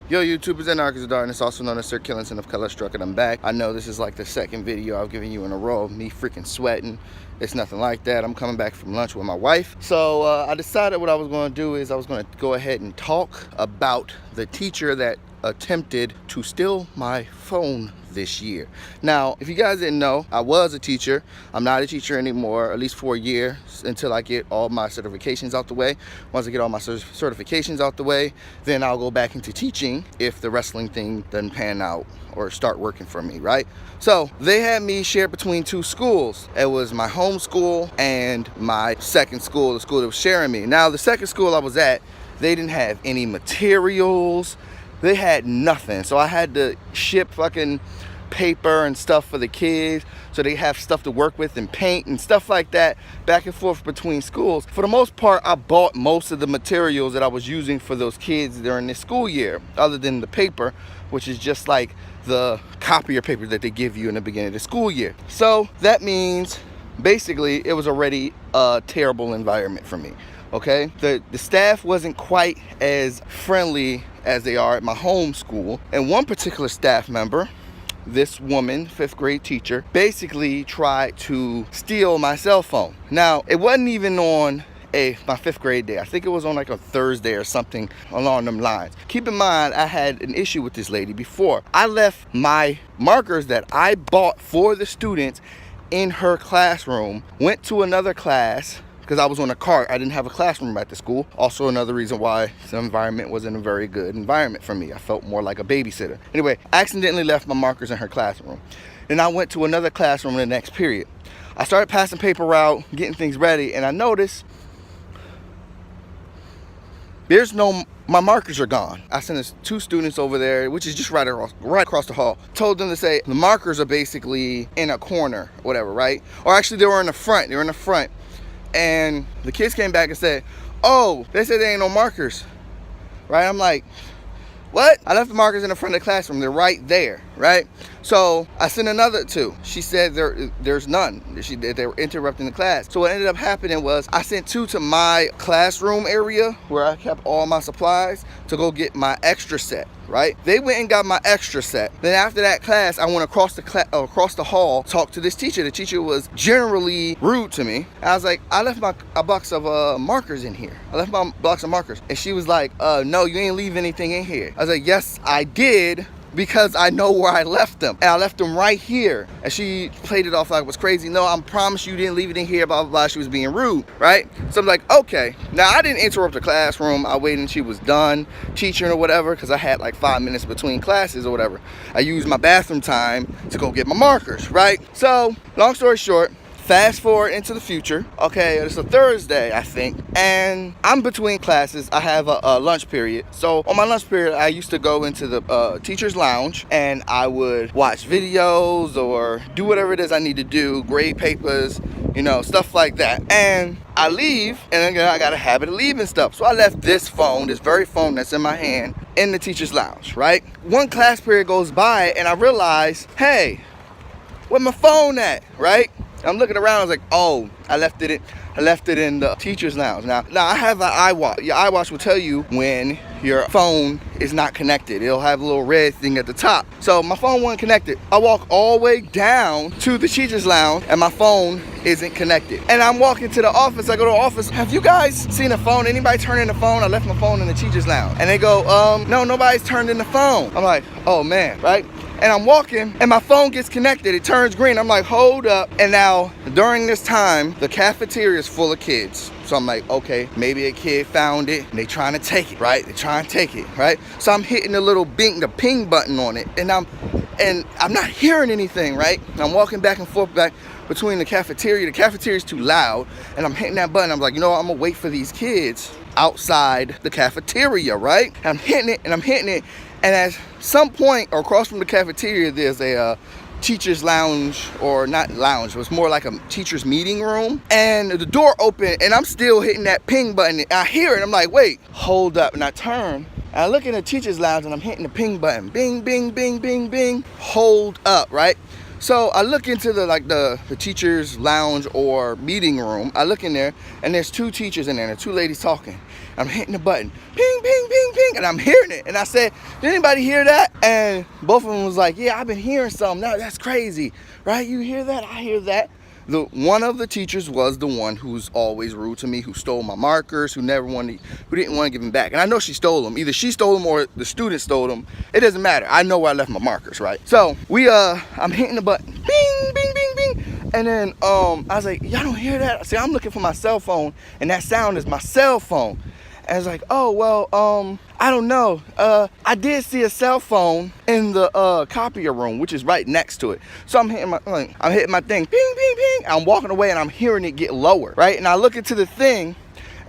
Yo, YouTubers and Arcus of Darkness, also known as Sir Killington of Colorstruck, and I'm back. I know this is like the second video I've given you in a row of me freaking sweating. It's nothing like that. I'm coming back from lunch with my wife. So I decided what I was going to do is I was going to go ahead and talk about the teacher that attempted to steal my phone this year. Now, if you guys didn't know, I was a teacher. I'm not a teacher anymore, at least for a year, until I get all my certifications out the way. Once I get all my certifications out the way, then I'll go back into teaching if the wrestling thing doesn't pan out or start working for me, right? So they had me shared between two schools. It was my home school and my second school, the school that was sharing me. Now, the second school I was at, they didn't have any materials. They had nothing. So I had to ship fucking paper and stuff for the kids so they have stuff to work with and paint and stuff like that back and forth between schools. For the most part, I bought most of the materials that I was using for those kids during this school year, other than the paper, which is just like the copier paper that they give you in the beginning of the school year. So that means basically it was already a terrible environment for me. Okay, the staff wasn't quite as friendly as they are at my home school, and one particular staff member, this woman, 5th grade teacher, basically tried to steal my cell phone. Now, it wasn't even on my 5th grade day. I think it was on like a Thursday or something along them lines. Keep in mind, I had an issue with this lady before. I left my markers that I bought for the students in her classroom, went to another class, because I was on a cart. I didn't have a classroom at the school. Also another reason why the environment wasn't a very good environment for me. I felt more like a babysitter. Anyway, I accidentally left my markers in her classroom. Then I went to another classroom in the next period. I started passing paper out, getting things ready, and I noticed my markers are gone. I sent two students over there, which is just right across the hall. Told them to say the markers are basically in a corner, whatever, right? Or actually they were in the front. They were in the front. And the kids came back and said, oh, they said there ain't no markers, right? I'm like, what? I left the markers in the front of the classroom. They're right there, right? So I sent another two. She said there's none. They were interrupting the class. So what ended up happening was I sent two to my classroom area where I kept all my supplies to go get my extra set, right? They went and got my extra set. Then after that class, I went across the hall, talked to this teacher. The teacher was generally rude to me. I was like, I left a box of markers in here. I left my box of markers. And she was like, no, you ain't leave anything in here. I was like, yes, I did, because I know where I left them. And I left them right here. And she played it off like it was crazy. No, I promise you didn't leave it in here, blah, blah, blah. She was being rude, right? So I'm like, okay. Now, I didn't interrupt the classroom. I waited until she was done teaching or whatever, because I had like 5 minutes between classes or whatever. I used my bathroom time to go get my markers, right? So, long story short, fast forward into the future. Okay, it's a Thursday, I think, and I'm between classes. I have a lunch period. So on my lunch period, I used to go into the teacher's lounge, and I would watch videos or do whatever it is I need to do, grade papers, you know, stuff like that. And I leave, and then I got a habit of leaving stuff. So I left this phone, this very phone that's in my hand, in the teacher's lounge, right? One class period goes by, and I realize, hey, where my phone at, right? I'm looking around, I was like, oh, I left it in the teacher's lounge. Now I have an iWatch. Your iWatch will tell you when your phone is not connected. It'll have a little red thing at the top. So my phone wasn't connected. I walk all the way down to the teacher's lounge and my phone isn't connected. And I'm walking to the office. I go to the office. Have you guys seen a phone? Anybody turn in the phone? I left my phone in the teacher's lounge. And they go, no, nobody's turned in the phone. I'm like, oh man, right? And I'm walking and my phone gets connected. It turns green. I'm like, hold up. And now during this time, the cafeteria is full of kids. So I'm like, okay, maybe a kid found it and they trying to take it, right? They trying to take it, right? So I'm hitting the ping button on it, and I'm not hearing anything, right? I'm walking back and forth back between the cafeteria. The cafeteria is too loud, and I'm hitting that button. I'm like, you know what? I'm gonna wait for these kids outside the cafeteria, right? And I'm hitting it, and I'm hitting it, and at some point across from the cafeteria, there's a teacher's lounge, or not lounge, it was more like a teacher's meeting room, and the door opened and I'm still hitting that ping button. I hear it, I'm like, wait, hold up. And I turn and I look in the teacher's lounge and I'm hitting the ping button, bing, bing, bing, bing, bing, hold up, right? So I look into the teacher's lounge or meeting room. I look in there and there's two teachers in there, and two ladies talking. I'm hitting the button, ping, ping, ping, ping, and I'm hearing it. And I said, did anybody hear that? And both of them was like, yeah, I've been hearing something. No, that's crazy, right? You hear that? I hear that. One of the teachers was the one who's always rude to me, who stole my markers, who didn't want to give them back. And I know she stole them. Either she stole them or the student stole them. It doesn't matter. I know where I left my markers, right? So I'm hitting the button, bing, bing, bing, bing. And then I was like, y'all don't hear that? See, I'm looking for my cell phone, and that sound is my cell phone. And I was like, oh, well, I don't know. I did see a cell phone in the copier room, which is right next to it. So I'm hitting my thing, ping, ping, ping. I'm walking away and I'm hearing it get lower, right? And I look into the thing,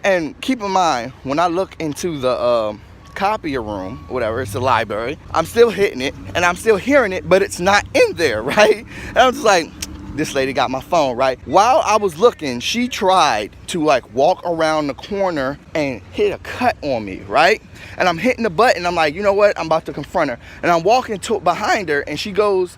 and keep in mind, when I look into the copier room, whatever, it's the library, I'm still hitting it and I'm still hearing it, but it's not in there, right? And I'm just like, this lady got my phone, right? While I was looking, she tried to like walk around the corner and hit a cut on me, right? And I'm hitting the button. I'm like, you know what? I'm about to confront her. And I'm walking behind her, and she hits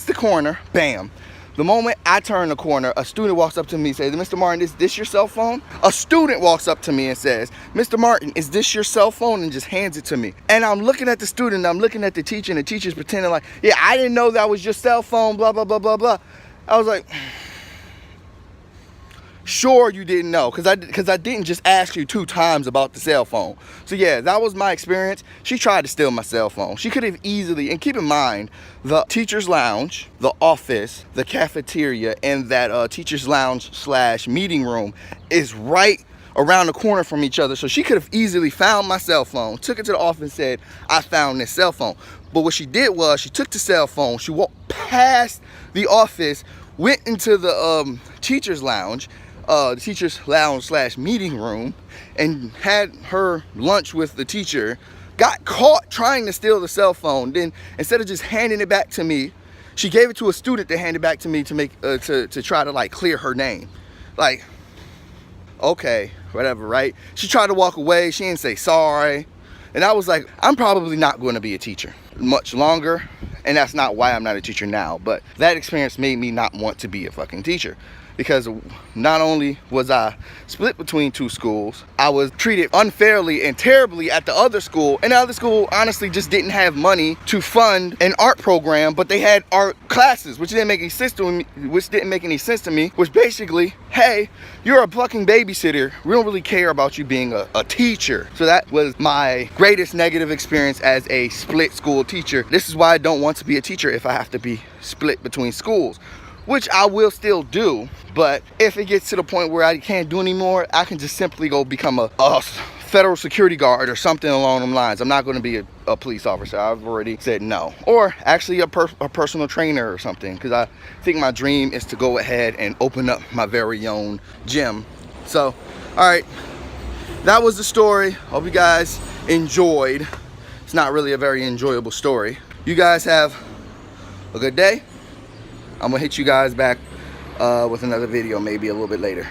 the corner, bam. The moment I turn the corner, a student walks up to me and says, Mr. Martin, is this your cell phone? A student walks up to me and says, Mr. Martin, is this your cell phone? And just hands it to me. And I'm looking at the student, I'm looking at the teacher, and the teacher's pretending like, yeah, I didn't know that was your cell phone, blah, blah, blah, blah, blah. I was like, sure you didn't know, because I didn't just ask you 2 times about the cell phone. So yeah, that was my experience. She tried to steal my cell phone. She could have easily, and keep in mind, the teacher's lounge, the office, the cafeteria, and that teacher's lounge / meeting room is right around the corner from each other. So she could have easily found my cell phone, took it to the office and said, I found this cell phone. But what she did was she took the cell phone, she walked past the office, went into the teacher's lounge, / meeting room, and had her lunch with the teacher, got caught trying to steal the cell phone. Then instead of just handing it back to me, she gave it to a student to hand it back to me to make to try to like clear her name. Like, okay, whatever, right? She tried to walk away, she didn't say sorry. And I was like, I'm probably not going to be a teacher much longer, and that's not why I'm not a teacher now. But that experience made me not want to be a fucking teacher, because not only was I split between 2 schools, I was treated unfairly and terribly at the other school. And the other school honestly just didn't have money to fund an art program, but they had art classes, which didn't make any sense to me, which basically, hey, you're a fucking babysitter. We don't really care about you being a teacher. So that was my greatest negative experience as a split school teacher. This is why I don't want to be a teacher if I have to be split between schools, which I will still do. But if it gets to the point where I can't do anymore, I can just simply go become a federal security guard or something along them lines. I'm not going to be a police officer. I've already said no. Or actually a personal trainer or something, because I think my dream is to go ahead and open up my very own gym. So, all right, that was the story. Hope you guys enjoyed. It's not really a very enjoyable story. You guys have a good day. I'm gonna hit you guys back with another video maybe a little bit later.